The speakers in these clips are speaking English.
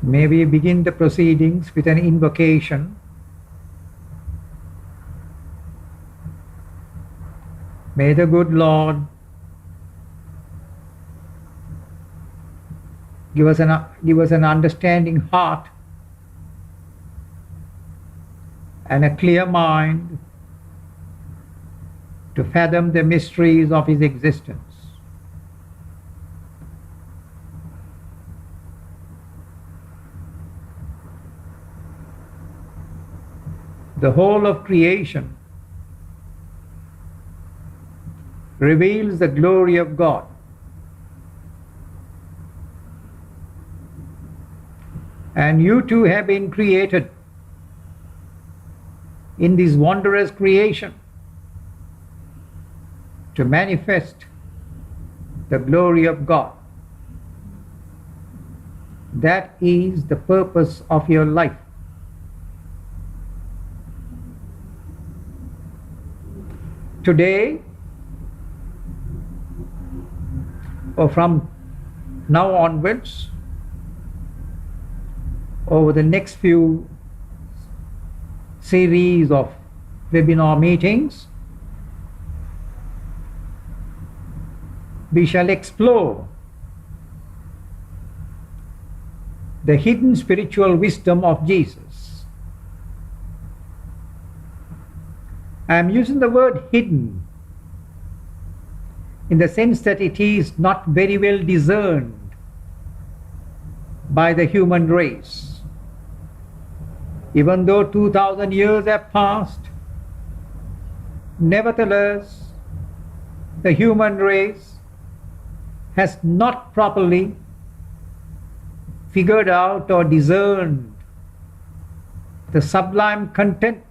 May we begin the proceedings with an invocation. May the good Lord give us an understanding heart and a clear mind to fathom the mysteries of His existence. The whole of creation reveals the glory of God. And you too have been created in this wondrous creation to manifest the glory of God. That is the purpose of your life. Today, or from now onwards, over the next few series of webinar meetings, we shall explore the hidden spiritual wisdom of Jesus. I am using the word hidden in the sense that it is not very well discerned by the human race. Even though 2000 years have passed, nevertheless, the human race has not properly figured out or discerned the sublime content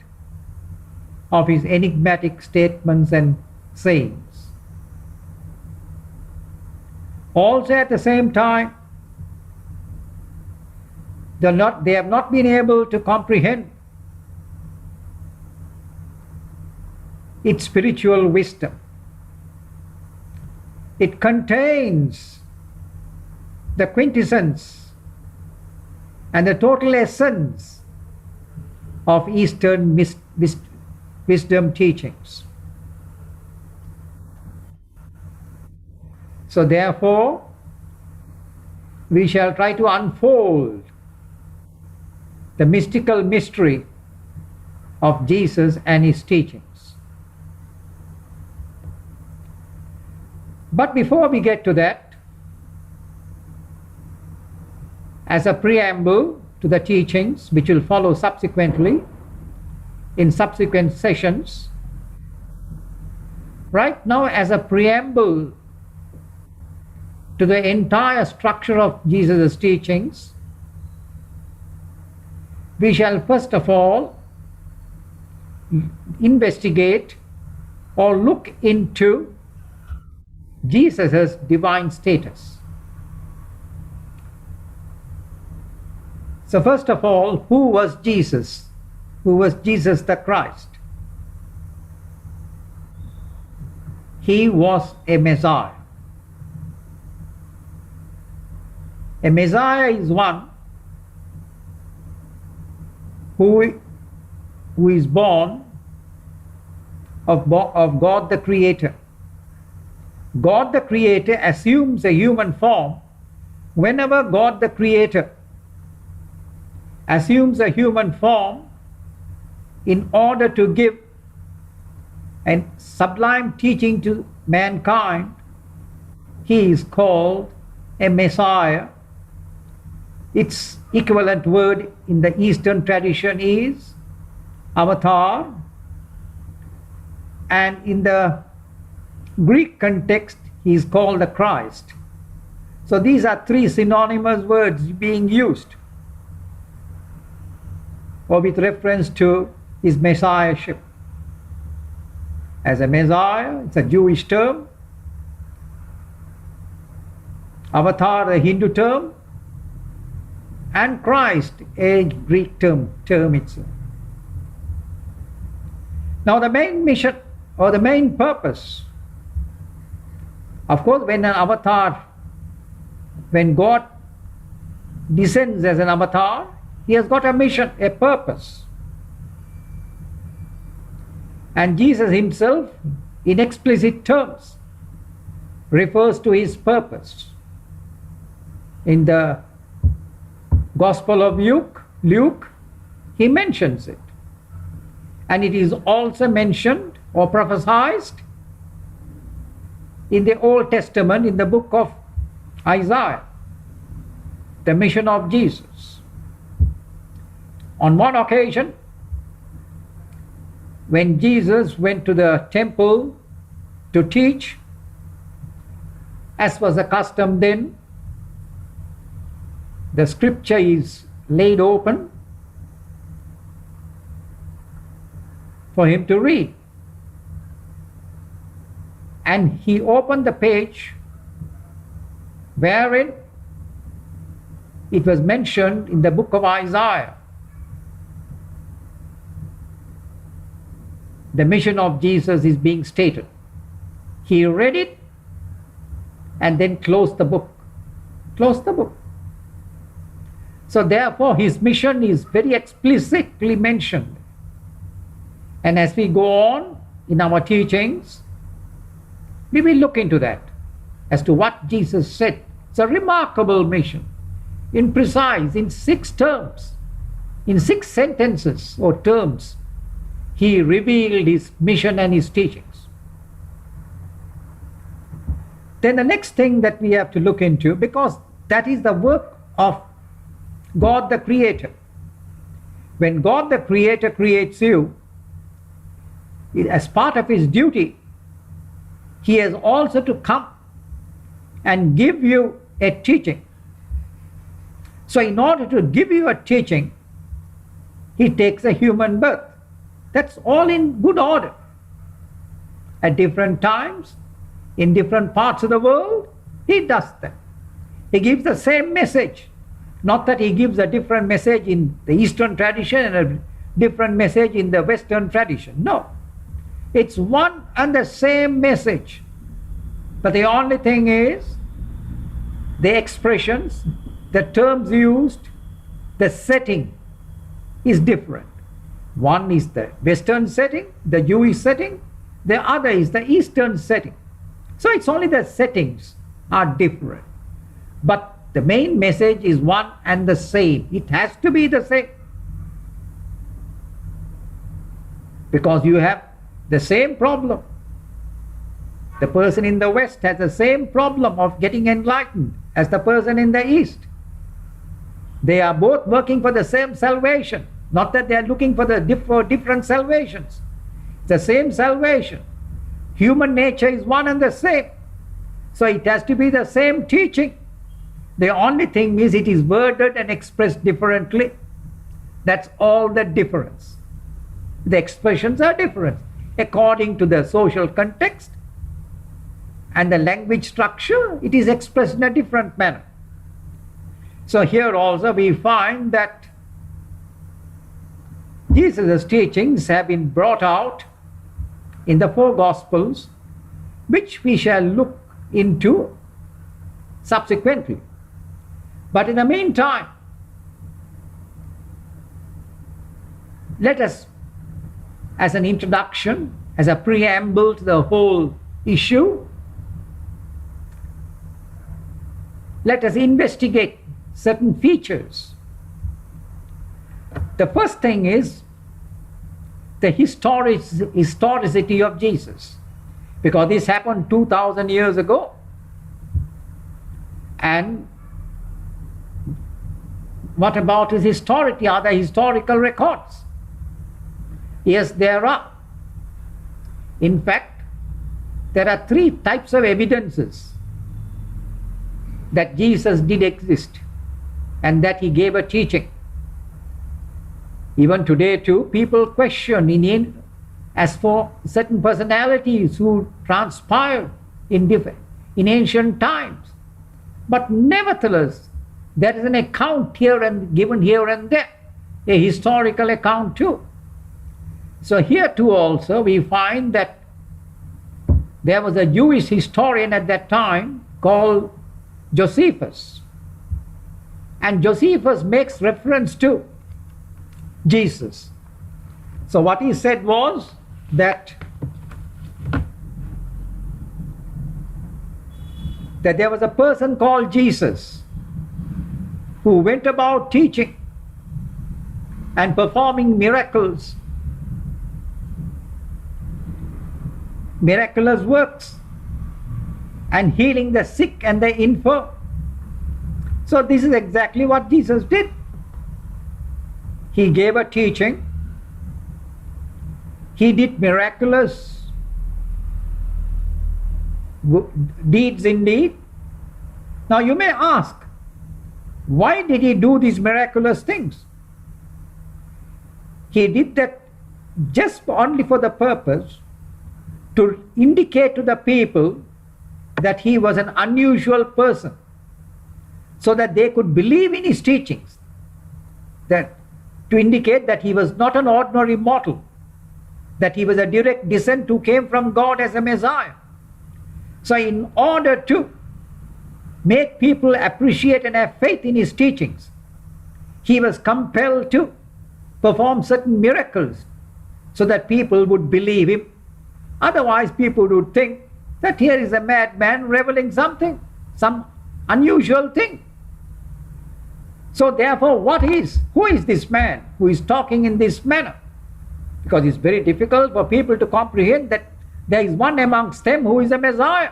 of His enigmatic statements and sayings. Also at the same time, they have not been able to comprehend its spiritual wisdom. It contains the quintessence and the total essence of Eastern wisdom teachings. So therefore, we shall try to unfold the mystical mystery of Jesus and His teachings. But before we get to that, as a preamble to the teachings which will follow subsequently in subsequent sessions, right now as a preamble to the entire structure of Jesus' teachings, we shall first of all investigate or look into Jesus' divine status. So first of all, who was Jesus? Who was Jesus the Christ? He was a Messiah. A Messiah is one who is born of God the Creator. God the Creator assumes a human form whenever God the Creator assumes a human form in order to give a sublime teaching to mankind. He is called a Messiah. Its equivalent word in the Eastern tradition is avatar, and in the Greek context he is called the Christ. So these are three synonymous words being used or with reference to his messiahship. As a Messiah, it's a Jewish term. Avatar, a Hindu term. And Christ, a Greek term itself. Now the main mission or the main purpose, of course, when an avatar, when God descends as an avatar, he has got a mission, a purpose. And Jesus himself, in explicit terms, refers to his purpose. In the Gospel of Luke, he mentions it. And it is also mentioned or prophesied in the Old Testament, in the book of Isaiah, the mission of Jesus. On one occasion, when Jesus went to the temple to teach, as was the custom then, the scripture is laid open for him to read. And he opened the page wherein it was mentioned in the book of Isaiah. The mission of Jesus is being stated. He read it and then closed the book. Closed the book. So therefore his mission is very explicitly mentioned. And as we go on in our teachings, we will look into that as to what Jesus said. It's a remarkable mission, in precise, in 6 terms, in 6 sentences or terms. He revealed his mission and his teachings. Then the next thing that we have to look into, because that is the work of God the Creator. When God the Creator creates you, as part of his duty, he has also to come and give you a teaching. So in order to give you a teaching, he takes a human birth. That's all in good order. At different times, in different parts of the world, he does that. He gives the same message. Not that he gives a different message in the Eastern tradition and a different message in the Western tradition. No. It's one and the same message. But the only thing is, the expressions, the terms used, the setting is different. One is the Western setting, the Jewish setting. The other is the Eastern setting. So it's only the settings are different. But the main message is one and the same. It has to be the same. Because you have the same problem. The person in the West has the same problem of getting enlightened as the person in the East. They are both working for the same salvation. Not that they are looking for different salvations. It's the same salvation. Human nature is one and the same. So it has to be the same teaching. The only thing is it is worded and expressed differently. That's all the difference. The expressions are different according to the social context and the language structure. It is expressed in a different manner. So here also we find that Jesus' teachings have been brought out in the 4 Gospels, which we shall look into subsequently. But in the meantime, let us, as an introduction, as a preamble to the whole issue, let us investigate certain features. The first thing is the historicity of Jesus, because this happened 2,000 years ago. And what about his historicity? Are there historical records? Yes, there are. In fact, there are 3 types of evidences that Jesus did exist and that he gave a teaching. Even today too, people question as for certain personalities who transpired in ancient times. But nevertheless, there is an account here and given here and there, a historical account too. So here too also we find that there was a Jewish historian at that time called Josephus. And Josephus makes reference to Jesus. So what he said was that there was a person called Jesus who went about teaching and performing miracles, miraculous works, and healing the sick and the infirm. So this is exactly what Jesus did. He gave a teaching. He did miraculous deeds indeed. Now you may ask, why did he do these miraculous things? He did that just only for the purpose to indicate to the people that he was an unusual person, so that they could believe in his teachings, that to indicate that he was not an ordinary mortal, that he was a direct descent who came from God as a Messiah. So in order to make people appreciate and have faith in his teachings, he was compelled to perform certain miracles so that people would believe him. Otherwise people would think that here is a madman reveling something, some unusual thing. So therefore, who is this man who is talking in this manner? Because it's very difficult for people to comprehend that there is one amongst them who is a Messiah.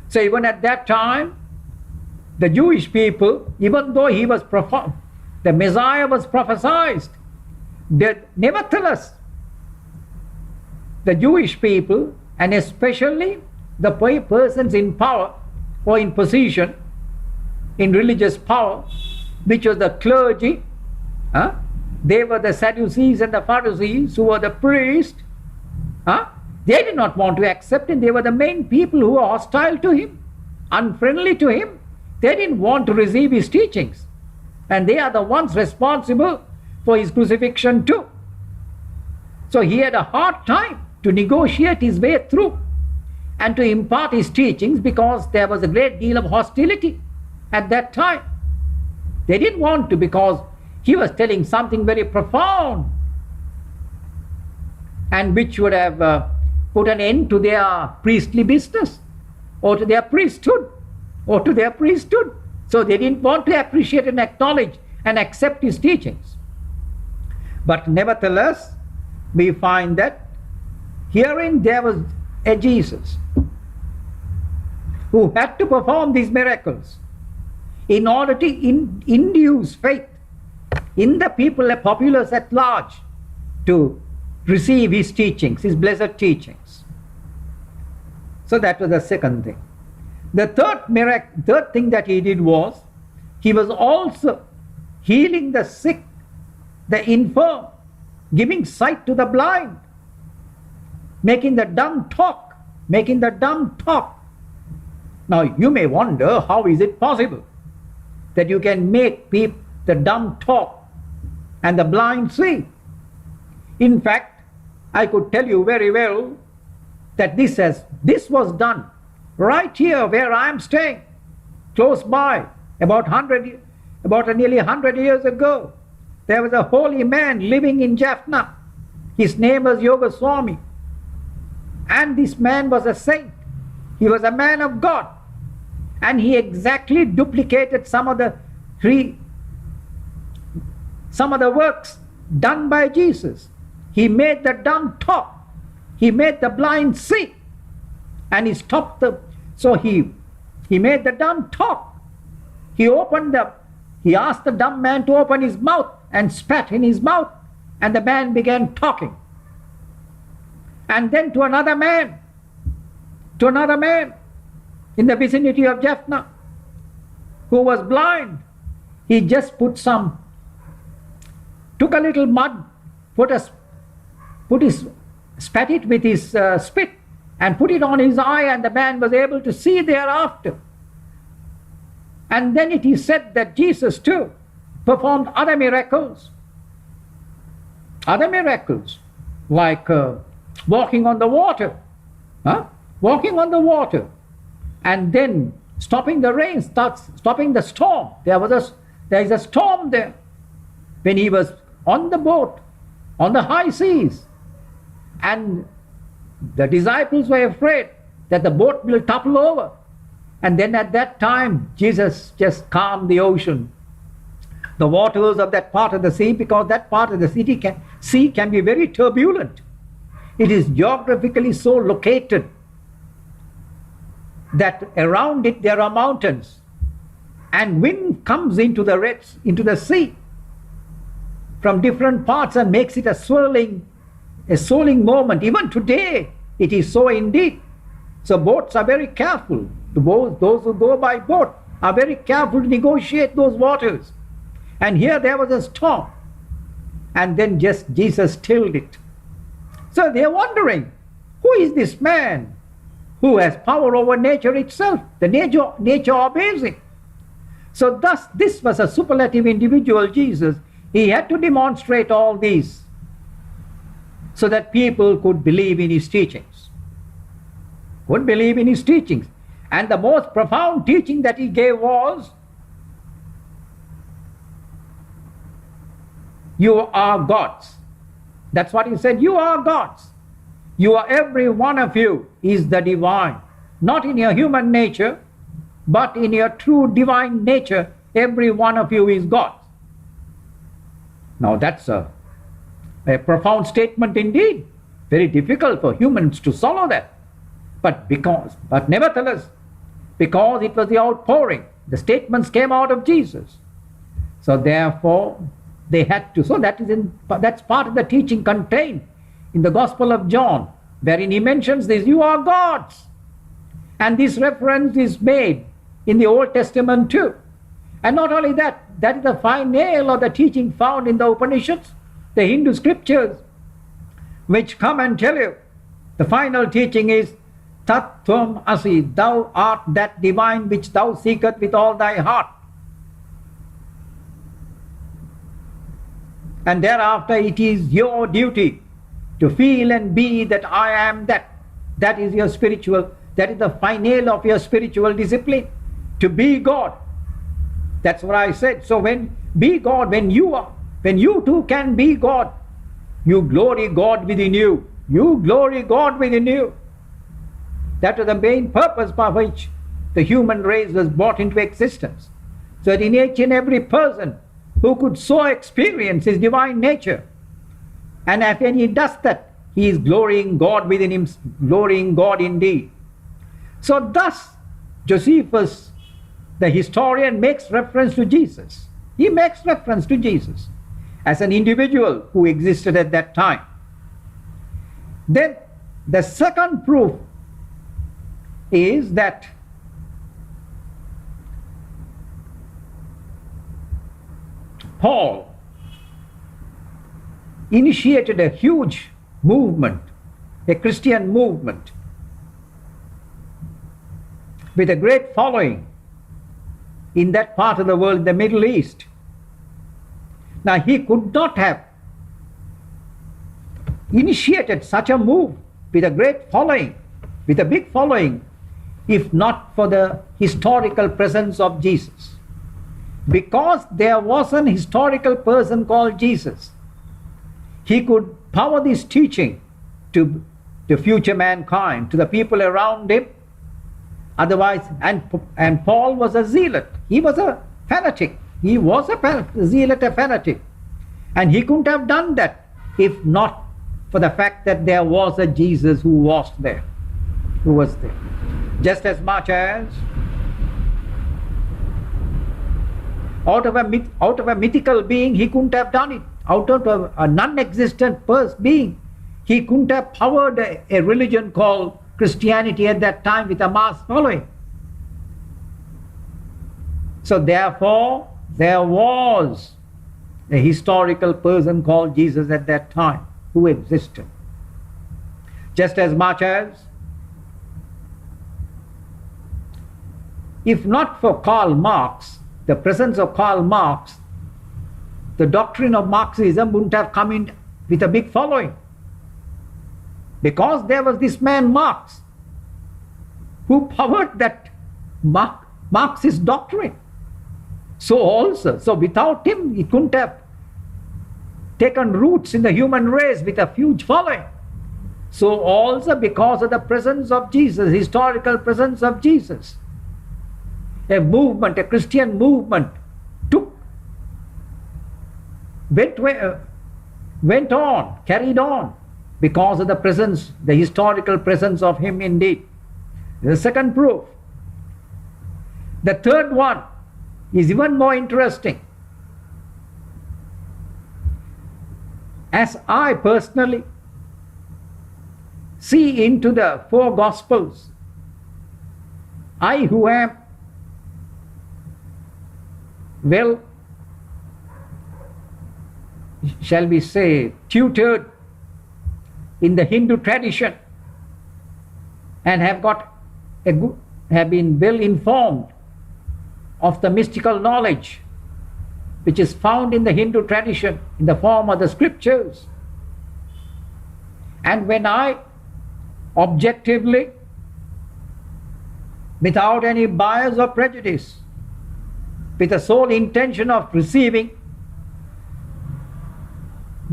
So even at that time, the Jewish people, even though the Messiah was prophesied, nevertheless, the Jewish people, and especially the persons in power or in position, in religious power, which was the clergy, they were the Sadducees and the Pharisees, who were the priests. They did not want to accept him. They were the main people who were hostile to him, unfriendly to him. They didn't want to receive his teachings. And they are the ones responsible for his crucifixion too. So he had a hard time to negotiate his way through and to impart his teachings, because there was a great deal of hostility at that time. They didn't want to, because he was telling something very profound and which would have put an end to their priestly business, or to their priesthood, So they didn't want to appreciate and acknowledge and accept his teachings. But nevertheless, we find that herein there was a Jesus who had to perform these miracles in order to induce faith in the people, the populace at large, to receive his teachings, his blessed teachings. So that was the second thing. The third thing that he did was, he was also healing the sick, the infirm, giving sight to the blind, making the dumb talk. Now you may wonder, how is it possible that you can make the dumb talk and the blind see? In fact, I could tell you very well that this was done right here where I am staying, close by, about nearly 100 years ago. There was a holy man living in Jaffna. His name was Yogeshwarananda. And this man was a saint. He was a man of God. And he exactly duplicated some of the works done by Jesus. He made the dumb talk. He made the blind see. And he stopped he made the dumb talk. He asked the dumb man to open his mouth and spat in his mouth, and the man began talking. And then to another man in the vicinity of Jaffna who was blind, he just took a little mud, spat it with his spit and put it on his eye, and the man was able to see thereafter. And then it is said that Jesus too performed other miracles like walking on the water, and then stopping the rain, stopping the storm. There is a storm there. When he was on the boat, on the high seas, and the disciples were afraid that the boat will topple over. And then at that time, Jesus just calmed the ocean, the waters of that part of the sea, because that part of the sea can be very turbulent. It is geographically so located that around it there are mountains, and wind comes into the sea from different parts and makes it a swirling moment. Even today it is so indeed. So boats are very careful. Those who go by boat are very careful to negotiate those waters. And here there was a storm, and then just Jesus stilled it. So they are wondering, who is this man who has power over nature itself? The nature obeys him. So thus this was a superlative individual, Jesus. He had to demonstrate all these so that people could believe in his teachings. Could believe in his teachings. And the most profound teaching that he gave was, you are gods. That's what he said. You are gods. You are, every one of you is the divine. Not in your human nature, but in your true divine nature, every one of you is God. Now that's a profound statement indeed. Very difficult for humans to swallow that. But nevertheless, because it was the outpouring, the statements came out of Jesus. So therefore, they had to. So that's part of the teaching contained in the Gospel of John, wherein he mentions this, you are gods. And this reference is made in the Old Testament too. And not only that, that is the final of the teaching found in the Upanishads, the Hindu scriptures, which come and tell you, the final teaching is, Tat Tvam Asi, thou art that divine which thou seekest with all thy heart. And thereafter it is your duty to feel and be that I am that. That is your spiritual, that is the final of your spiritual discipline, to be God. That's what I said. So be God, when you too can be God, you glory God within you. You glory God within you. That was the main purpose by which the human race was brought into existence. So that in each and every person who could so experience his divine nature, and when he does that, he is glorying God within him, glorying God indeed. So thus, Josephus, the historian, makes reference to Jesus. He makes reference to Jesus as an individual who existed at that time. Then the second proof is that Paul initiated a huge movement, a Christian movement, with a great following in that part of the world, the Middle East. Now he could not have initiated such a move with a great following, with a big following, if not for the historical presence of Jesus. Because there was an historical person called Jesus, he could power this teaching to the future mankind, to the people around him. Otherwise, and Paul was a zealot. He was a fanatic. He was a zealot, a fanatic. And he couldn't have done that if not for the fact that there was a Jesus who was there. Just as much as out of a mythical being, he couldn't have done it. Out of a non-existent being, he couldn't have powered a religion called Christianity at that time with a mass following. So therefore, there was a historical person called Jesus at that time who existed. Just as much as, if not for Karl Marx, the presence of Karl Marx, the doctrine of Marxism wouldn't have come in with a big following. Because there was this man Marx who powered that Marxist doctrine. So also, so without him, he couldn't have taken roots in the human race with a huge following. So also because of the presence of Jesus, historical presence of Jesus, a movement, a Christian movement went on, carried on, because of the presence, the historical presence of him indeed. The second proof. The third one is even more interesting. As I personally see into the four Gospels, I who am well, shall we say, tutored in the Hindu tradition and have been well informed of the mystical knowledge which is found in the Hindu tradition in the form of the scriptures. And when I objectively, without any bias or prejudice, with the sole intention of receiving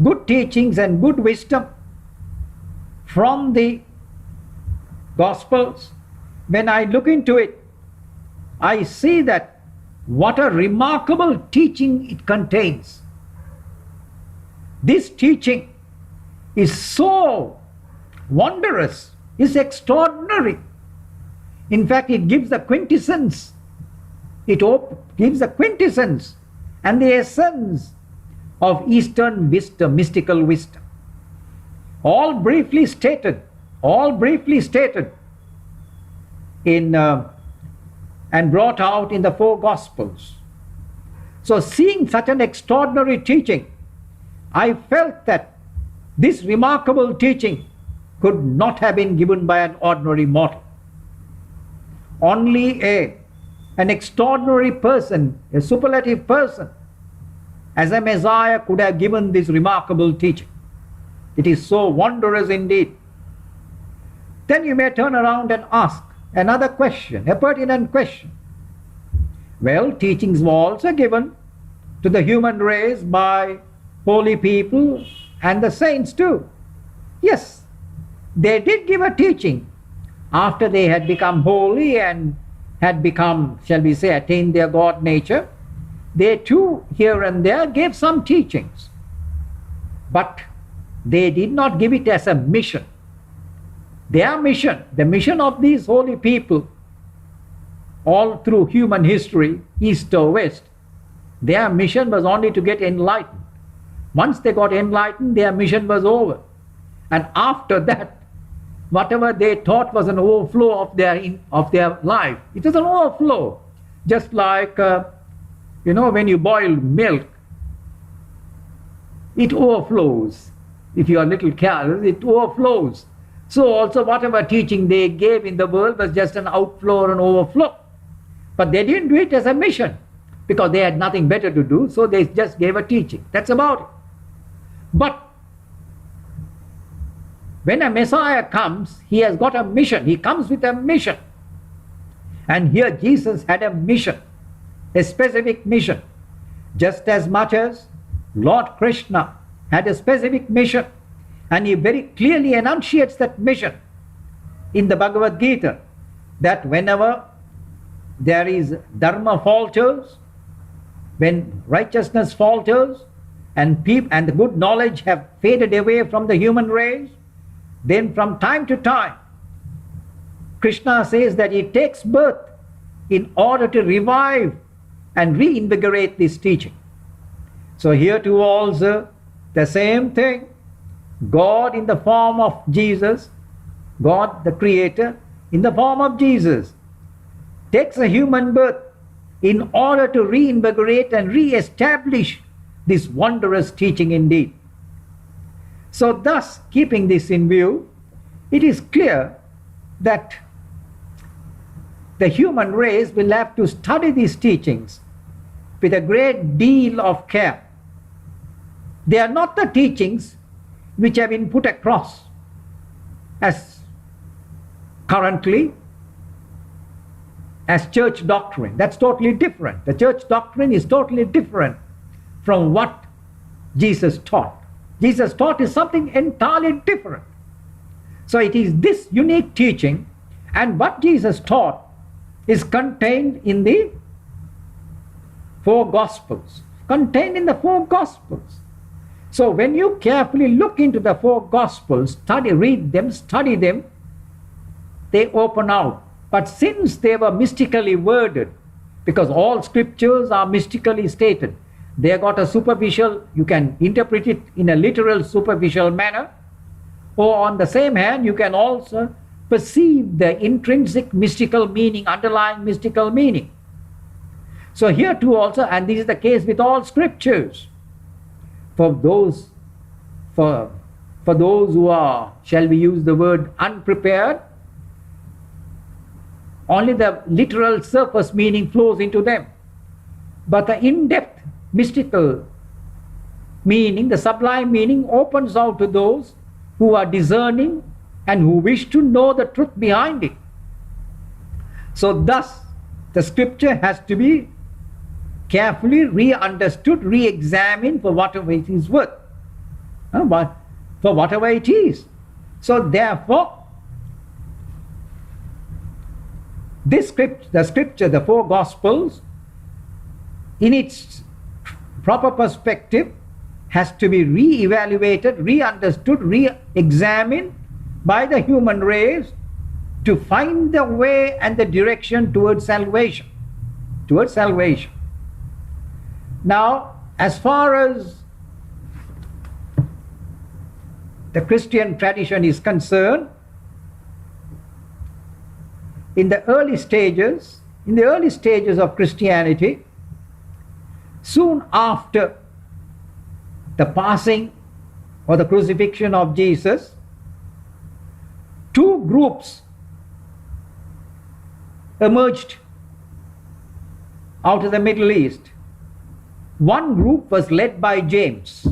good teachings and good wisdom from the Gospels, when I look into it, I see that what a remarkable teaching it contains. This teaching is so wondrous, is extraordinary. In fact, it gives the quintessence. It gives the quintessence and the essence of Eastern wisdom, mystical wisdom. All briefly stated in and brought out in the four Gospels. So seeing such an extraordinary teaching, I felt that this remarkable teaching could not have been given by an ordinary mortal. Only an extraordinary person, a superlative person, as a Messiah could have given this remarkable teaching. It is so wondrous indeed. Then you may turn around and ask another question, a pertinent question. Well, teachings were also given to the human race by holy people and the saints too. Yes, they did give a teaching after they had become holy and had become, shall we say, attained their God nature. They too, here and there, gave some teachings. But they did not give it as a mission. Their mission, the mission of these holy people, all through human history, east or west, their mission was only to get enlightened. Once they got enlightened, their mission was over. And after that, whatever they taught was an overflow of their life. It was an overflow. Just like, when you boil milk, it overflows. If you are a little careless, it overflows. So also whatever teaching they gave in the world was just an outflow or an overflow. But they didn't do it as a mission because they had nothing better to do, so they just gave a teaching. That's about it. But when a Messiah comes, he has got a mission. He comes with a mission. And here Jesus had a mission, a specific mission, just as much as Lord Krishna had a specific mission. And he very clearly enunciates that mission in the Bhagavad Gita, that whenever there is dharma falters, when righteousness falters, and the good knowledge have faded away from the human race, then from time to time, Krishna says that he takes birth in order to revive and reinvigorate this teaching. So here too also, the same thing. God in the form of Jesus, God the Creator in the form of Jesus, takes a human birth in order to reinvigorate and re-establish this wondrous teaching indeed. So thus, keeping this in view, it is clear that the human race will have to study these teachings with a great deal of care. They are not the teachings which have been put across as currently as church doctrine. That's totally different. The church doctrine is totally different from what Jesus taught. Jesus taught is something entirely different. So it is this unique teaching, and what Jesus taught is contained in the four Gospels. Contained in the four Gospels. So when you carefully look into the four Gospels, read them, study them, they open out. But since they were mystically worded, because all scriptures are mystically stated, they got a superficial, you can interpret it in a literal superficial manner, or on the same hand, you can also perceive the intrinsic mystical meaning, underlying mystical meaning. So here too also, and this is the case with all scriptures, for those who are, shall we use the word, unprepared, only the literal surface meaning flows into them. But the in-depth mystical meaning, the sublime meaning, opens out to those who are discerning and who wish to know the truth behind it. So thus, the scripture has to be carefully re-understood, re-examined for whatever it is worth. For whatever it is. So therefore, the scripture, the four Gospels, in its proper perspective, has to be re-evaluated, re-understood, re-examined by the human race to find the way and the direction towards salvation. Towards salvation. Now, as far as the Christian tradition is concerned, in the early stages of Christianity, soon after the passing or the crucifixion of Jesus, two groups emerged out of the Middle East. One group was led by James,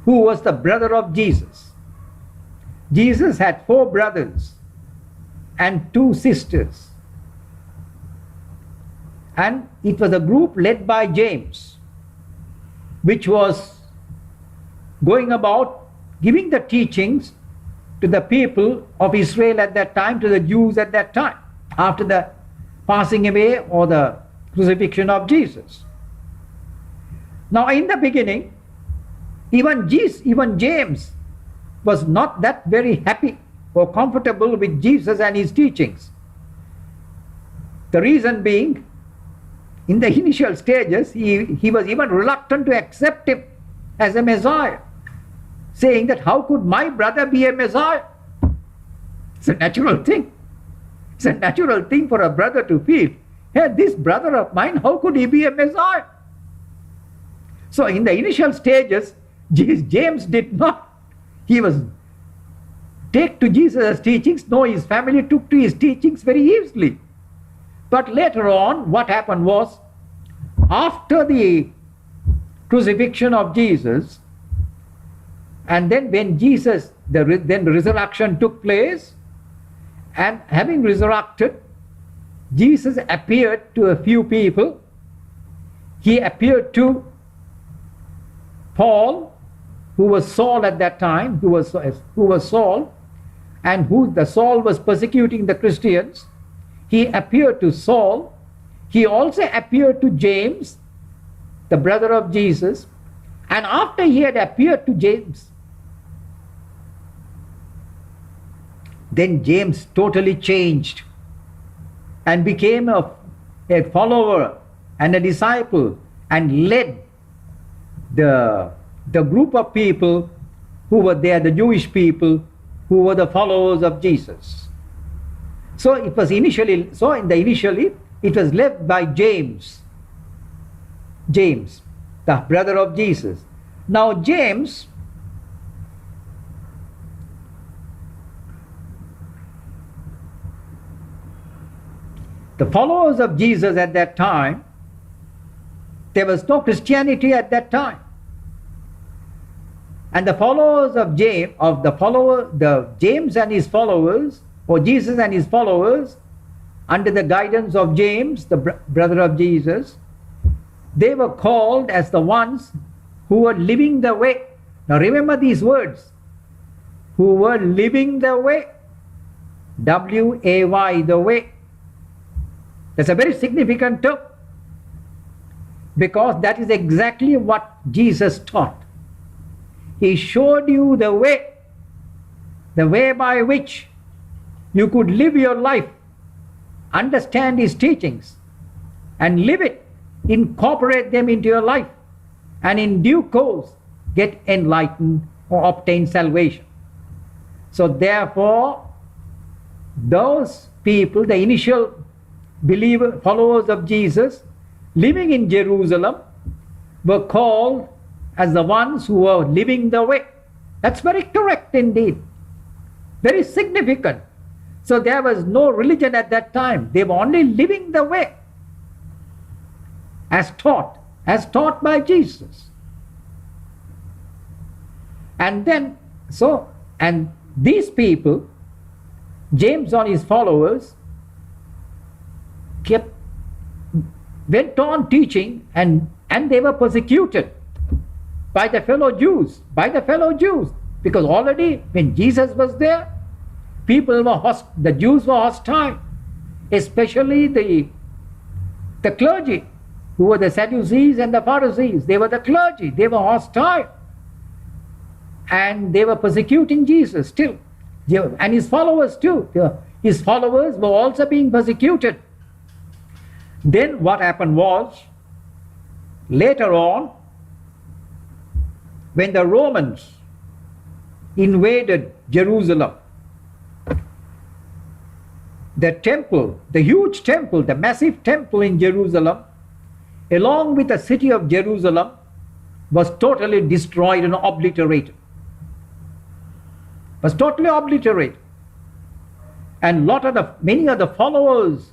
who was the brother of Jesus. Jesus had four brothers and two sisters. And it was a group led by James, which was going about giving the teachings to the people of Israel at that time, to the Jews at that time, after the passing away or the crucifixion of Jesus. Now in the beginning, even James was not that very happy or comfortable with Jesus and his teachings. The reason being, in the initial stages, he was even reluctant to accept him as a Messiah, saying that how could my brother be a Messiah? It's a natural thing. It's a natural thing for a brother to feel, hey, this brother of mine, how could he be a Messiah? So in the initial stages, James did not. He was take to Jesus' teachings. No, his family took to his teachings very easily. But later on, what happened was, after the crucifixion of Jesus, and then when then the resurrection took place, and having resurrected, Jesus appeared to a few people. He appeared to Paul, who was Saul at that time, who was Saul, and Saul was persecuting the Christians. He appeared to Saul. He also appeared to James, the brother of Jesus. And after he had appeared to James, then James totally changed and became a follower and a disciple, and led the group of people who were there, the Jewish people who were the followers of Jesus. So it was initially it was led by James, the brother of Jesus. Now James, the followers of Jesus at that time, there was no Christianity at that time. And the followers of James and his followers, or Jesus and his followers, under the guidance of James, the brother of Jesus, they were called as the ones who were living the way. Now remember these words, who were living the way, W-A-Y, the way. That's a very significant term, because that is exactly what Jesus taught. He showed you the way by which you could live your life, understand His teachings and live it, incorporate them into your life, and in due course get enlightened or obtain salvation. So therefore, those people, the initial followers of Jesus living in Jerusalem, were called as the ones who were living the way. That's very correct indeed, very significant. So there was no religion at that time. They were only living the way as taught by Jesus. And then, and these people, James and his followers, went on teaching, and they were persecuted by the fellow Jews, because already when Jesus was there, the Jews were hostile, especially the clergy, who were the Sadducees and the Pharisees. They were the clergy, they were hostile, and they were persecuting Jesus still, and his followers too. His followers were also being persecuted. Then what happened was, later on, when the Romans invaded Jerusalem, the temple, the huge temple, the massive temple in Jerusalem, along with the city of Jerusalem, was totally destroyed and obliterated. And many of the followers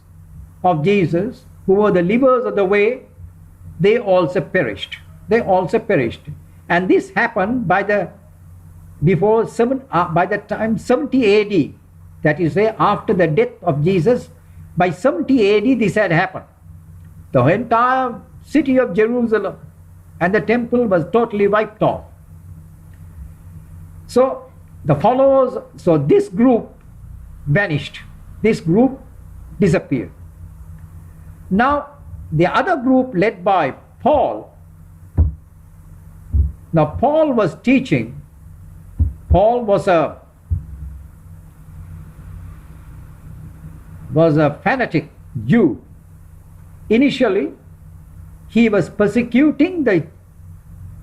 of Jesus, who were the livers of the way, they also perished. And this happened by the time 70 AD, that is, after the death of Jesus. By 70 AD this had happened. The entire city of Jerusalem and the temple was totally wiped off. So this group vanished. This group disappeared. Now the other group, led by Paul. Now Paul was teaching. Paul was a fanatic Jew. Initially, he was persecuting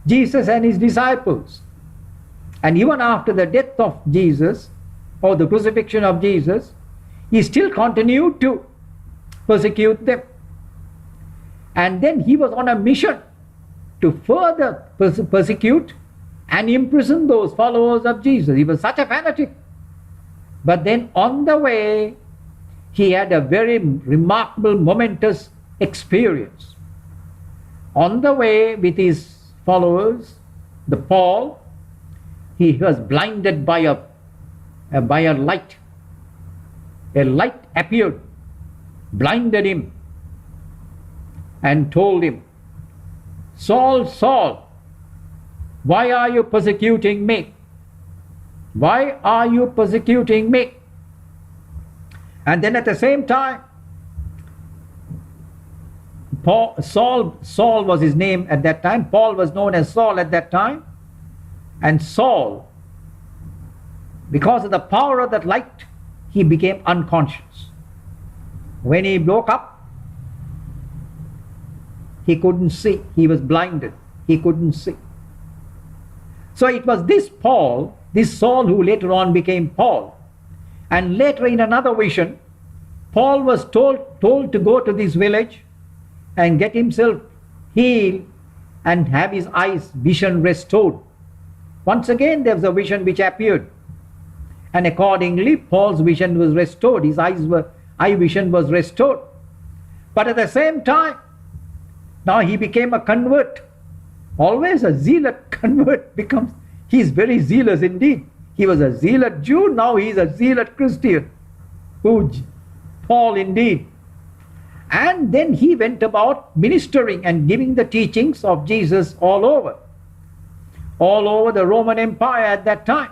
Jesus and his disciples. And even after the death of Jesus, or the crucifixion of Jesus, he still continued to persecute them. And then he was on a mission to further persecute and imprison those followers of Jesus. He was such a fanatic. But then on the way, he had a very remarkable, momentous experience. On the way with his followers, Paul, he was blinded by a light. A light appeared, blinded him, and told him, "Saul, Saul, why are you persecuting me? Why are you persecuting me?" And then at the same time, Saul was his name at that time. Paul was known as Saul at that time. And Saul, because of the power of that light, he became unconscious. When he woke up, he couldn't see. He was blinded. He couldn't see. So it was this Saul, who later on became Paul. And later, in another vision, Paul was told to go to this village and get himself healed and have his vision restored. Once again, there was a vision which appeared, and accordingly Paul's vision was restored. His eye vision was restored. But at the same time, now he became a convert. Always a zealot convert he's very zealous indeed. He was a zealot Jew, now he is a zealot Christian, who Paul indeed. And then he went about ministering and giving the teachings of Jesus all over the Roman Empire at that time.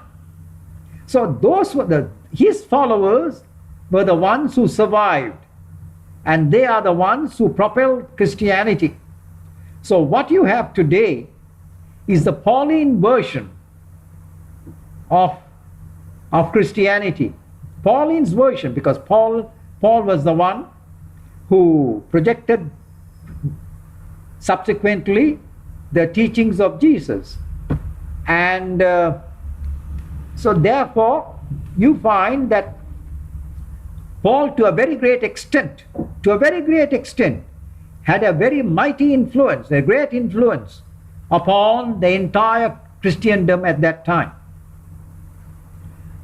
So those were his followers were the ones who survived, and they are the ones who propelled Christianity. So what you have today is the Pauline version of Christianity. Pauline's version, because Paul was the one who projected subsequently the teachings of Jesus. And so therefore you find that Paul, to a very great extent, had a very mighty influence, a great influence upon the entire Christendom at that time.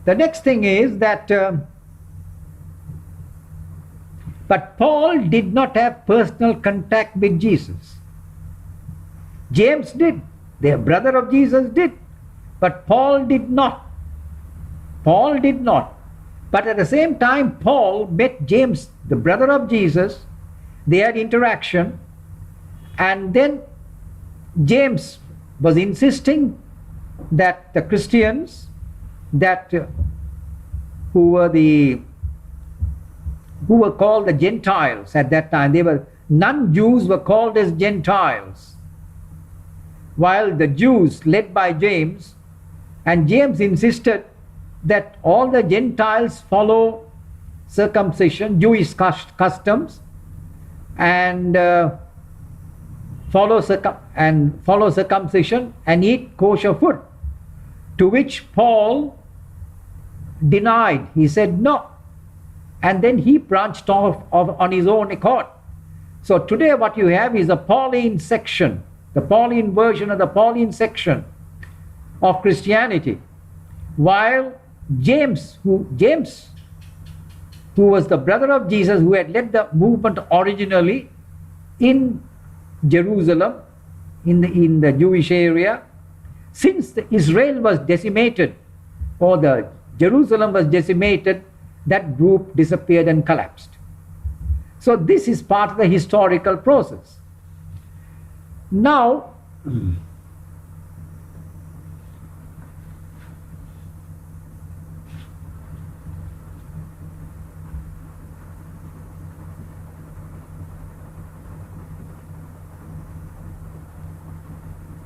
The next thing is that but Paul did not have personal contact with Jesus. James did, the brother of Jesus did, but Paul did not. But at the same time, Paul met James, the brother of Jesus. They had interaction, and then James was insisting that the Christians who were called the Gentiles at that time, non-Jews were called as Gentiles, while the Jews led by James, and James insisted that all the Gentiles follow circumcision, Jewish customs, and follow circumcision and eat kosher food, to which Paul denied. He said no, and then he branched off on his own accord. So today what you have is a Pauline section, the Pauline version of the Pauline section of Christianity, while James, who was the brother of Jesus, who had led the movement originally in Jerusalem, in the Jewish area, since Israel was decimated, or the Jerusalem was decimated, that group disappeared and collapsed. So this is part of the historical process. Now,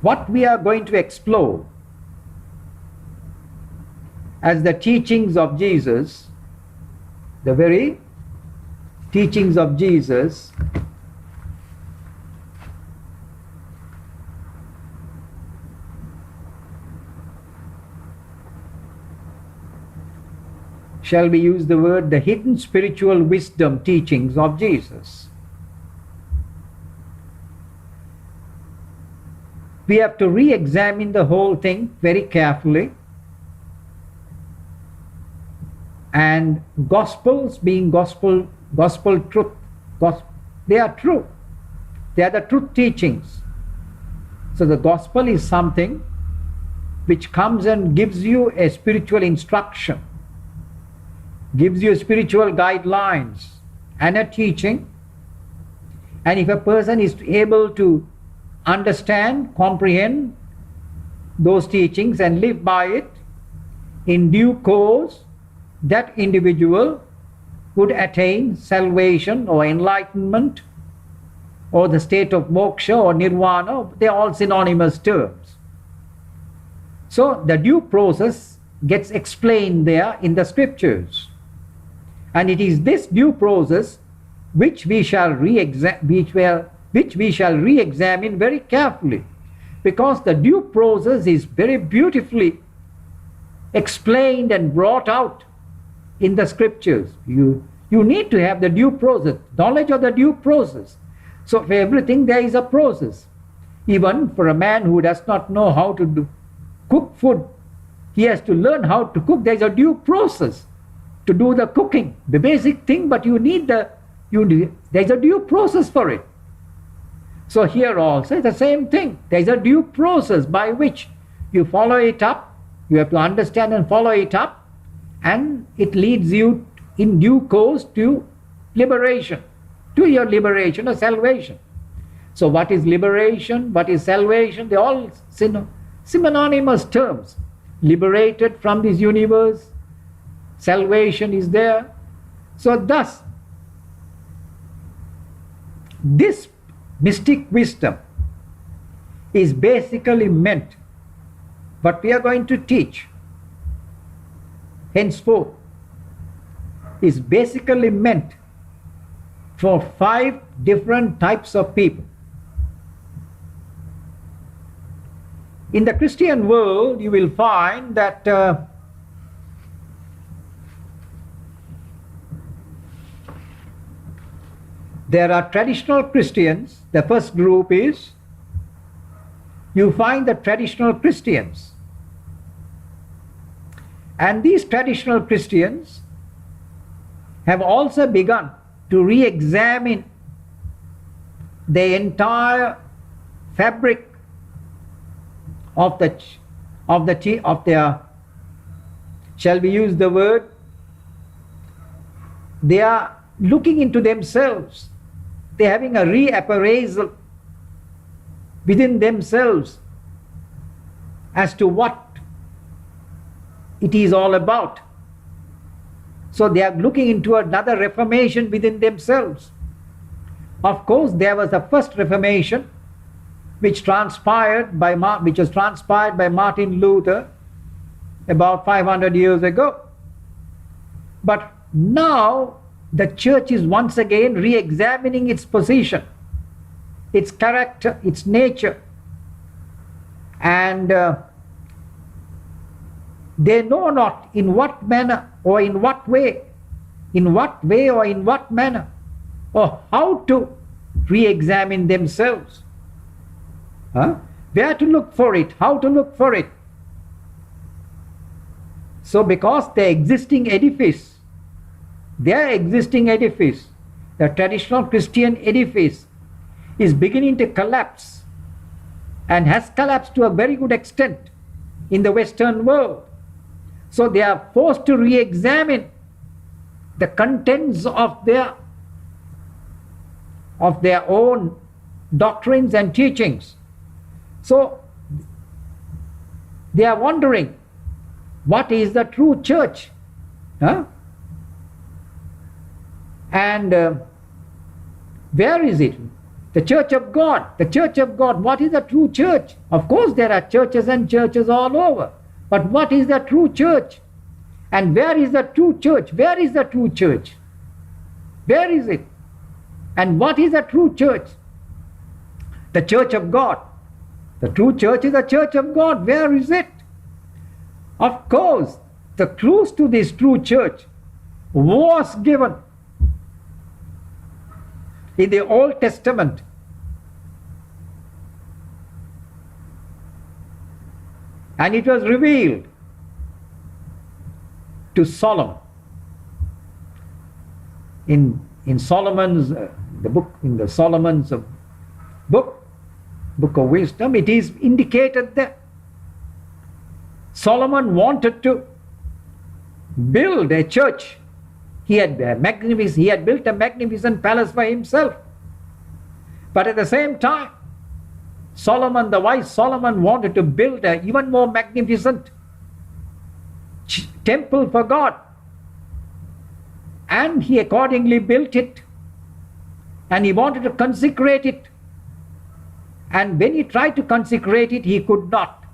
what we are going to explore as the teachings of Jesus, the very teachings of Jesus, shall we use the word, the hidden spiritual wisdom teachings of Jesus. We have to re-examine the whole thing very carefully. And Gospels being gospel truth, they are true. They are the truth teachings. So the Gospel is something which comes and gives you a spiritual instruction, gives you spiritual guidelines and a teaching. And if a person is able to understand, comprehend those teachings and live by it, in due course that individual would attain salvation or enlightenment or the state of moksha or nirvana. They are all synonymous terms. So the due process gets explained there in the scriptures, and it is this due process which we shall re-examine very carefully, because the due process is very beautifully explained and brought out in the scriptures. You need to have the due process, knowledge of the due process. So for everything there is a process. Even for a man who does not know how to cook food, he has to learn how to cook. There is a due process to do the cooking, the basic thing, but there is a due process for it. So here also the same thing. There is a due process by which you follow it up. You have to understand and follow it up, and it leads you in due course to liberation, to your liberation or salvation. So what is liberation? What is salvation? They're all synonymous terms. Liberated from this universe, salvation is there. So thus, this mystic wisdom is basically meant, what we are going to teach henceforth is basically meant for 5 different types of people. In the Christian world, you will find that there are traditional Christians. The first group is, you find the traditional Christians. And these traditional Christians have also begun to re-examine the entire fabric of their, shall we use the word, they are looking into themselves. They're having a reappraisal within themselves as to what it is all about. So they are looking into another reformation within themselves. Of course, there was the first Reformation, which was transpired by Martin Luther about 500 years ago. But now the church is once again re-examining its position, its character, its nature, and they know not in what manner or in what way, or in what manner, or how to re-examine themselves. Where to look for it, how to look for it. So because the existing edifice, the traditional Christian edifice, is beginning to collapse, and has collapsed to a very good extent in the Western world. So they are forced to re-examine the contents of their own doctrines and teachings. So they are wondering, what is the true church? And where is it? The church of God. The church of God. What is the true church? Of course there are churches and churches all over. But what is the true church? And where is the true church? Where is the true church? Where is it? And what is the true church? The church of God. The true church is the church of God. Where is it? Of course, the clues to this true church was given in the Old Testament. And it was revealed to Solomon. In Solomon's Solomon's book of wisdom, it is indicated that Solomon wanted to build a church. He had built a magnificent palace for himself. But at the same time, the wise Solomon wanted to build an even more magnificent temple for God. And he accordingly built it. And he wanted to consecrate it. And when he tried to consecrate it, he could not.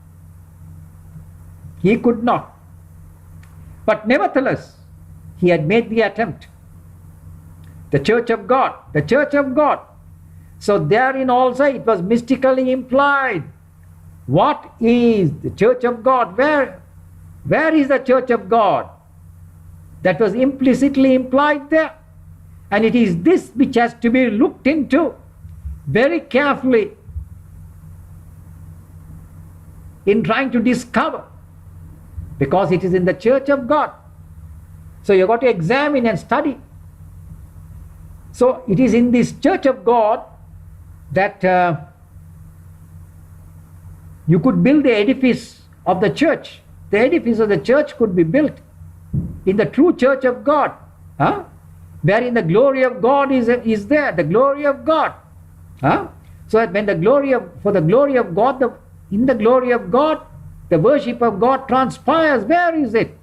He could not. But nevertheless, he had made the attempt. The church of God. The church of God. So therein also it was mystically implied. What is the church of God? Where is the church of God? That was implicitly implied there. And it is this which has to be looked into very carefully in trying to discover, because it is in the church of God. So you've got to examine and study. So it is in this church of God that you could build the edifice of the church. The edifice of the church could be built in the true church of God. wherein the glory of God is there, the glory of God. Huh? So when the glory of, for the glory of God, in the glory of God, the worship of God transpires. Where is it?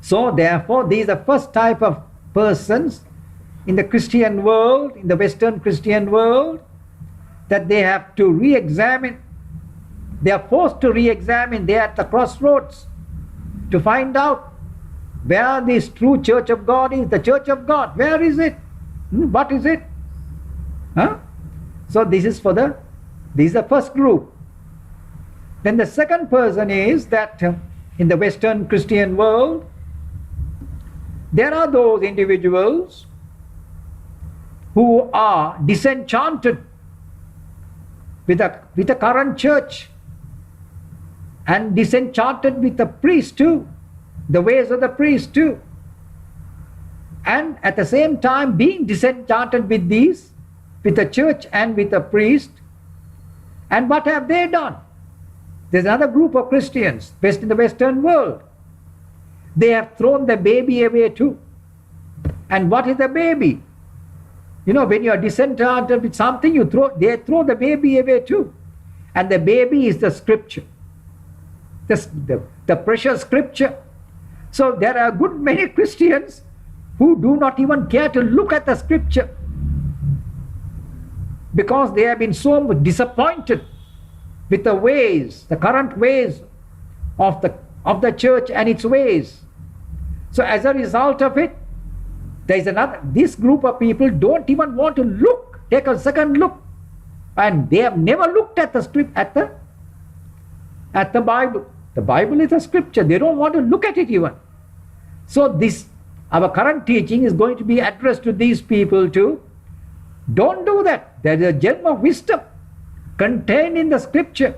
So therefore, these are the first type of persons in the Christian world, in the Western Christian world, that they have to re-examine. They are forced to re-examine. They are at the crossroads to find out where this true church of God is, the church of God. Where is it? What is it? Huh? So this is the first group. Then the second person is that in the Western Christian world, there are those individuals who are disenchanted with the current church, and disenchanted with the priest too, the ways of the priest too, and at the same time being disenchanted with the church and with the priest. And what have they done? There's another group of Christians in the Western world. They have thrown the baby away too. And what is the baby? You know, when you are disenchanted with something, they throw the baby away too. And the baby is the scripture, the precious scripture. So there are a good many Christians who do not even care to look at the scripture, because they have been so disappointed with the ways, the current ways of the church and its ways. So as a result of it, this group of people don't even want to take a second look, and they have never looked at the script, at the Bible. The Bible is a scripture. They don't want to look at it even. So our current teaching is going to be addressed to these people too. Don't do that. There is a gem of wisdom contained in the scripture.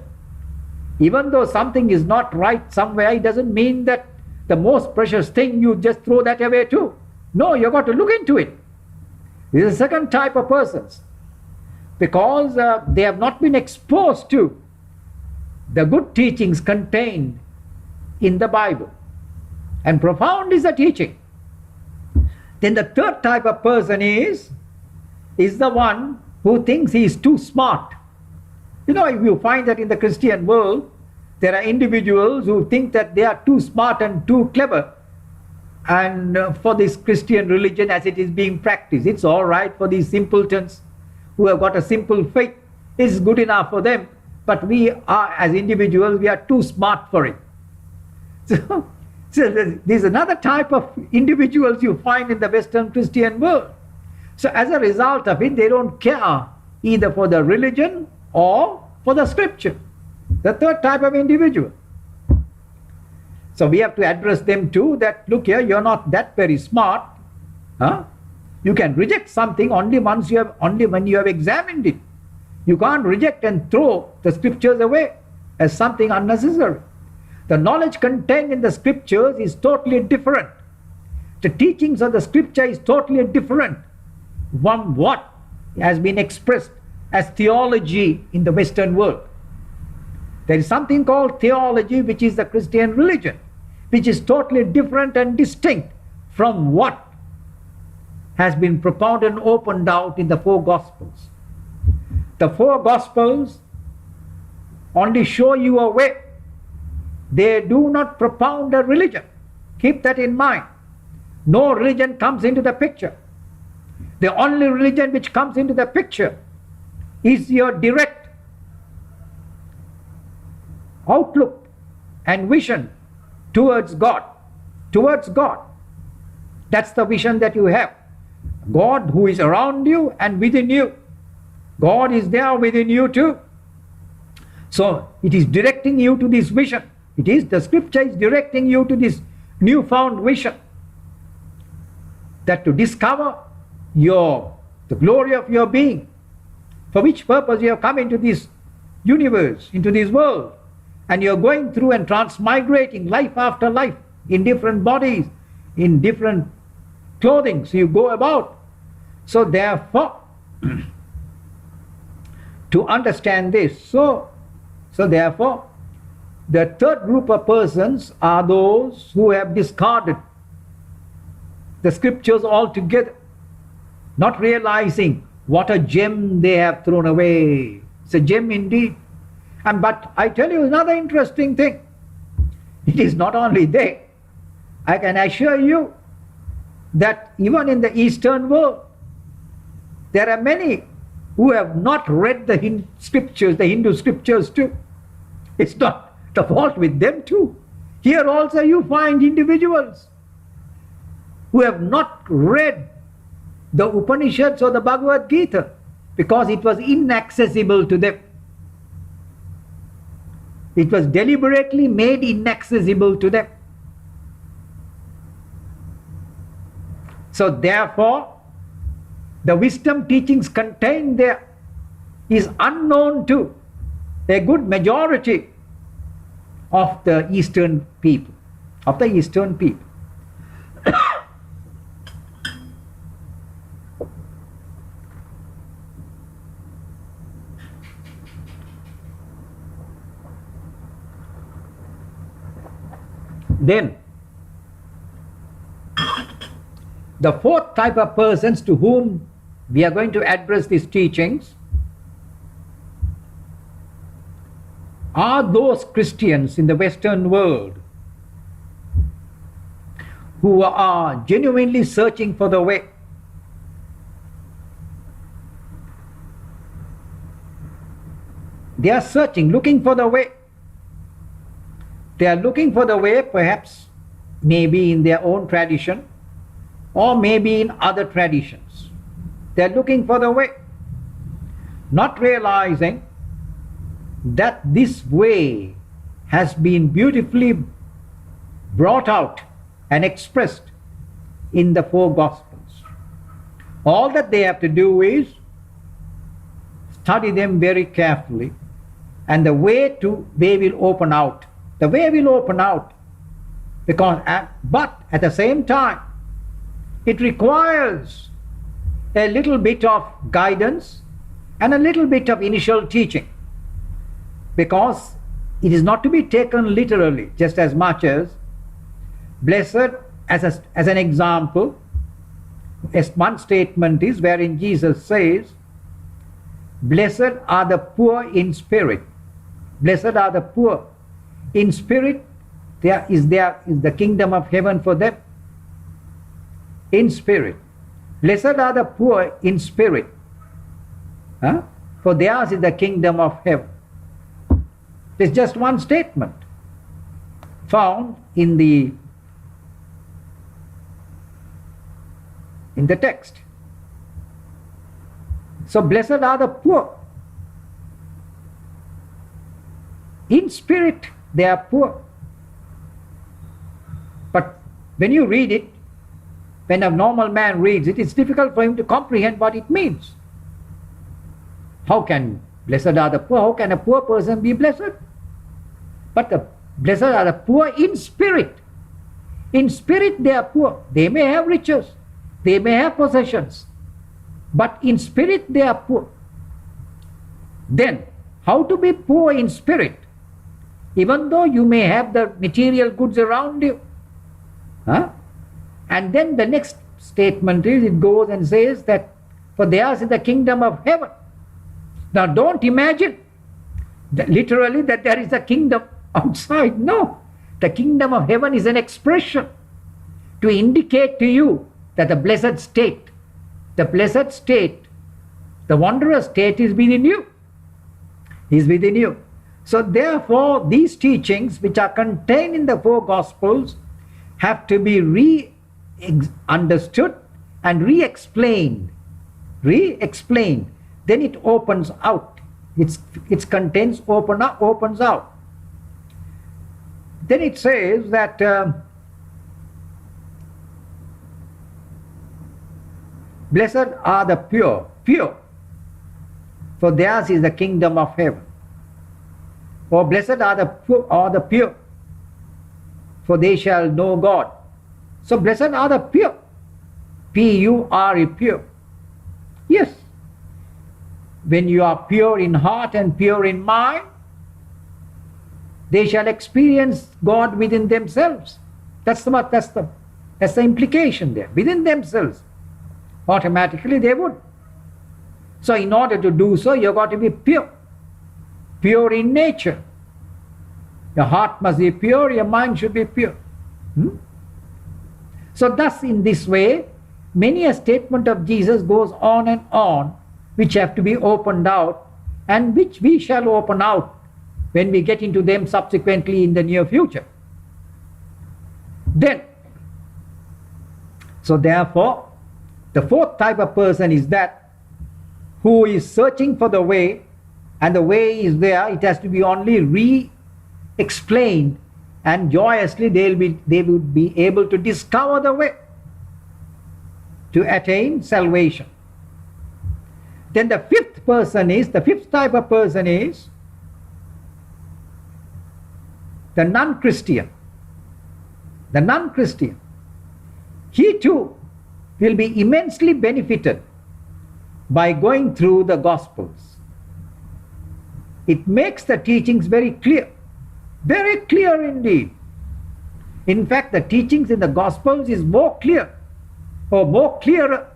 Even though something is not right somewhere, it doesn't mean that the most precious thing, you just throw that away too. No, you've got to look into it. This is the second type of persons, because they have not been exposed to the good teachings contained in the Bible. And profound is the teaching. Then the third type of person is the one who thinks he is too smart. You know, if you find that in the Christian world, there are individuals who think that they are too smart and too clever, and for this Christian religion as it is being practiced, it's all right for these simpletons who have got a simple faith. It's good enough for them, but we are, as individuals, we are too smart for it. So there's another type of individuals you find in the Western Christian world. So as a result of it, they don't care either for the religion or for the scripture. The third type of individual. So we have to address them too, that look here, you're not that very smart. Huh? You can reject something only when you have examined it. You can't reject and throw the scriptures away as something unnecessary. The knowledge contained in the scriptures is totally different. The teachings of the scripture is totally different from what has been expressed as theology in the Western world. There is something called theology, which is the Christian religion, which is totally different and distinct from what has been propounded and opened out in the four Gospels. The four Gospels only show you a way. They do not propound a religion. Keep that in mind. No religion comes into the picture. The only religion which comes into the picture is your direct outlook and vision towards God. Towards God. That's the vision that you have. God who is around you and within you. God is there within you too. So it is directing you to this vision. The scripture is directing you to this newfound vision, that to discover the glory of your being, for which purpose you have come into this universe, into this world, and you are going through and transmigrating life after life in different bodies, in different clothing, so you go about. So therefore, to understand this, so therefore, the third group of persons are those who have discarded the scriptures altogether, not realizing what a gem they have thrown away. It's a gem indeed. But I tell you another interesting thing. It is not only there. I can assure you that even in the Eastern world, there are many who have not read the scriptures, the Hindu scriptures too. It's not the fault with them too. Here also you find individuals who have not read the Upanishads or the Bhagavad Gita because it was inaccessible to them. It was deliberately made inaccessible to them. So therefore, the wisdom teachings contained there is unknown to a good majority of the Eastern people, Then, the fourth type of persons to whom we are going to address these teachings are those Christians in the Western world who are genuinely searching for the way. They are searching, looking for the way. They are looking for the way, perhaps, maybe in their own tradition, or maybe in other traditions. They are looking for the way, not realizing that this way has been beautifully brought out and expressed in the four Gospels. All that they have to do is study them very carefully, and the way will open out. The way will open out, but at the same time, it requires a little bit of guidance and a little bit of initial teaching, because it is not to be taken literally, just as much as blessed, as an example, as one statement is wherein Jesus says, blessed are the poor in spirit. Blessed are the poor in spirit. There is the kingdom of heaven for them. In spirit. Blessed are the poor in spirit, for theirs is the kingdom of heaven. It's just one statement found in the text. So blessed are the poor. In spirit they are poor. But when you read it, when a normal man reads it, it's difficult for him to comprehend what it means. How can blessed are the poor? How can a poor person be blessed? But the blessed are the poor in spirit. In spirit they are poor. They may have riches, they may have possessions, but in spirit they are poor. Then, how to be poor in spirit? Even though you may have the material goods around you. And then the next statement is, it goes and says that for theirs is the kingdom of heaven. Now don't imagine that literally that there is a kingdom outside. No, the kingdom of heaven is an expression to indicate to you that the blessed state, the wondrous state is within you. Is within you. So therefore, these teachings which are contained in the four Gospels have to be understood and re-explained. Then it opens out. Its contents opens out. Then it says that blessed are the pure, for theirs is the kingdom of heaven. Or blessed are the pure, for they shall know God. So blessed are the pure. P-U-R-E, pure. Yes. When you are pure in heart and pure in mind, they shall experience God within themselves. That's the That's the implication there. Within themselves, automatically they would. So in order to do so, you've got to be pure. Pure in nature. Your heart must be pure, your mind should be pure. So thus in this way, many a statement of Jesus goes on and on, which have to be opened out, and which we shall open out when we get into them subsequently in the near future. Then, so therefore, the fourth type of person is that who is searching for the way, and the way is there, it has to be only re-explained, and joyously they would be able to discover the way to attain salvation. Then the fifth type of person is the non-Christian. The non-Christian. He too will be immensely benefited by going through the Gospels. It makes the teachings very clear indeed. In fact, the teachings in the Gospels is more clear, or more clearer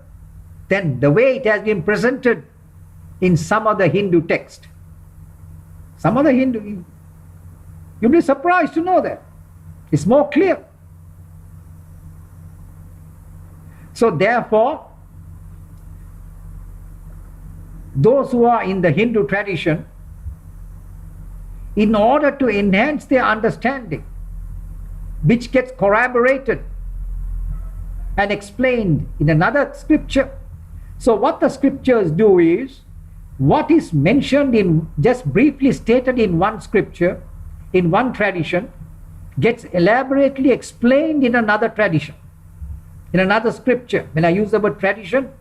than the way it has been presented in some other Hindu text. Some other Hindu, you'll be surprised to know that. It's more clear. So therefore, those who are in the Hindu tradition, in order to enhance their understanding, which gets corroborated and explained in another scripture. So what the scriptures do is, what is mentioned in, just briefly stated in one scripture, in one tradition, gets elaborately explained in another tradition, in another scripture. When I use the word tradition,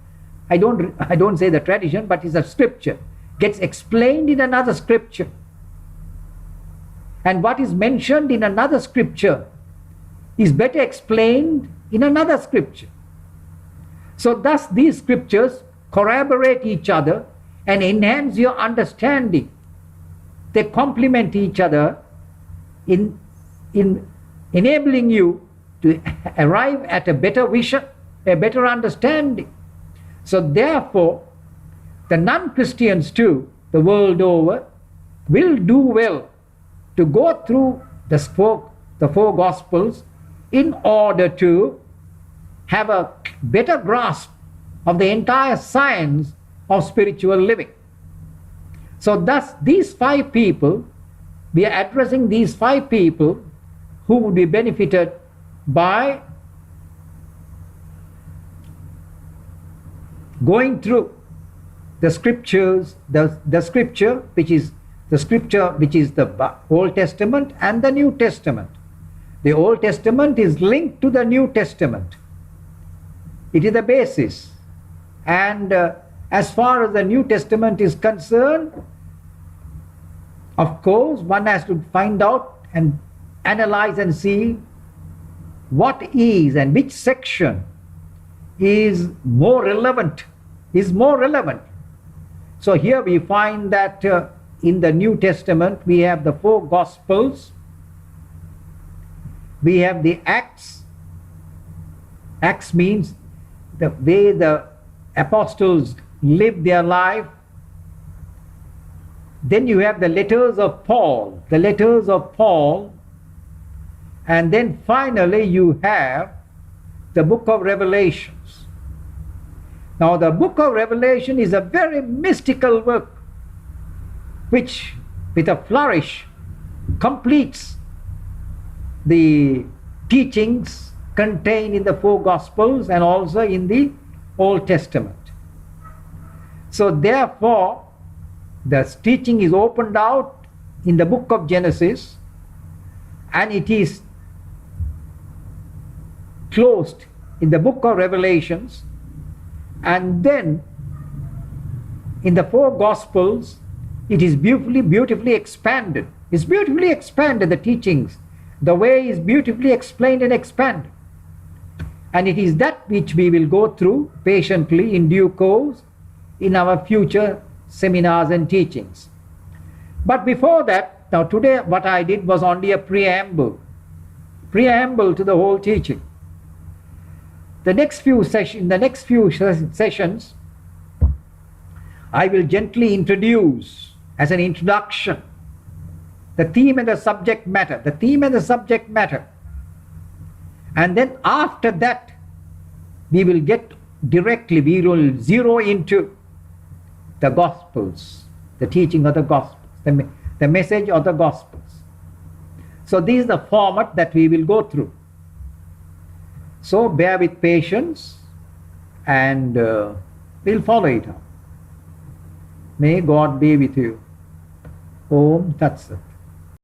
I don't say the tradition, but it's a scripture, gets explained in another scripture. And what is mentioned in another scripture is better explained in another scripture. So thus these scriptures corroborate each other and enhance your understanding. They complement each other in enabling you to arrive at a better vision, a better understanding. So therefore, the non-Christians too, the world over, will do well to go through the four Gospels in order to have a better grasp of the entire science of spiritual living. So thus these 5 people, we are addressing these 5 people who would be benefited by going through the scriptures, the scripture which is the Old Testament and the New Testament. The Old Testament is linked to the New Testament. It is the basis. And as far as the New Testament is concerned, of course, one has to find out and analyze and see what is and which section is more relevant. So here we find that in the New Testament we have the 4 Gospels, we have the Acts. Acts means the way the apostles lived their life. Then you have the letters of Paul, and then finally you have the book of Revelations. Now the book of Revelation is a very mystical work which with a flourish completes the teachings contained in the 4 Gospels and also in the Old Testament. So therefore the teaching is opened out in the book of Genesis and it is closed in the book of Revelations, and then in the 4 Gospels it is beautifully expanded. It's beautifully expanded, the teachings. The way is beautifully explained and expanded. And it is that which we will go through patiently in due course in our future seminars and teachings. But before that, now today what I did was only a preamble to the whole teaching. The next few sessions, I will gently introduce, as an introduction, the theme and the subject matter. The theme and the subject matter. And then after that, we will zero into the Gospels, the teaching of the Gospels, the message of the Gospels. So this is the format that we will go through. So bear with patience, and we'll follow it up. May God be with you. Om Tat Sat.